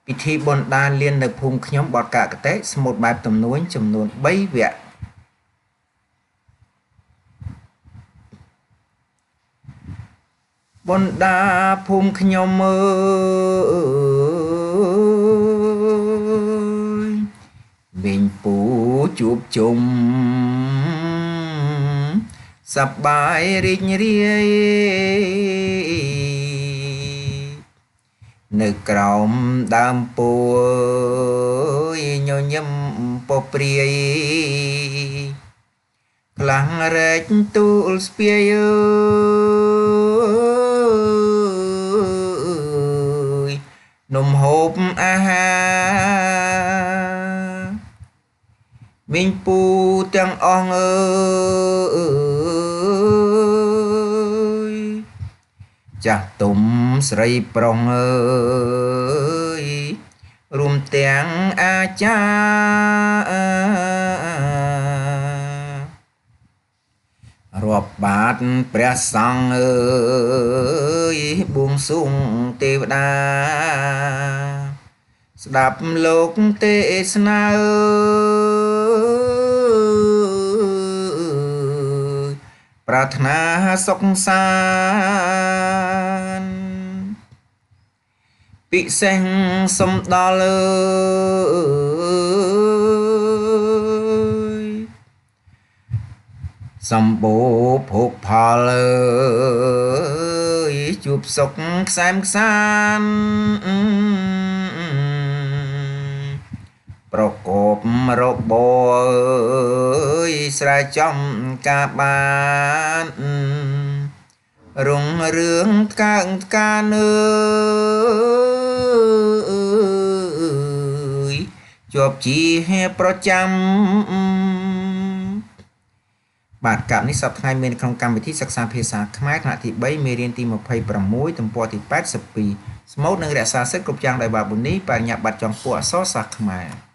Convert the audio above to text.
ពិធីបុណ្យដានលៀននៅភូមិខ្ញុំបតកកតេស្មូតបែបទំនួញចំនួន3វគ្គបុណ្យដាភូមិខ្ញុំអើយវិញពូជួបជុំសប្បាយរីករាយនៅក្រោមដើមពោធិញញឹមពព្រាយខ្លាំងរែកទូលស្ពាយអើយនំហូបអាហារមីងពូទាំងអស់អើយចាស់ទុំស្រីប្រុសអើយរួមទាំងអាចារ្យរាប់បាតព្រះសង្ឃអើយបួងសួងទេវតាស្ដាប់លោកទេសនាអើយប្រាថ្នាសុខសាន្តពិសេសសំដល់អើយសម្បូរភោគផលអើយជួបសុខខ្សែមខ្សាន្តប្រកបរបរអើយស្រែចំការបានរុងរឿងកើងការអើយជាប់ជាប្រចាំបាទកັບនេះសប្តាហ៍ថ្ងៃមានក្នុងកម្មវិធីសិក្សាភាសាខ្មែរថ្នាក់ទី3មេរៀនទី26ទំព័រទី82ស្មូតនិងរក្សាសិទ្ធិគ្រប់យ៉ាងដោយបាប៊ូនីបញ្ញាបត្រចង់ពួកអក្សរសាស្ត្រខ្មែរ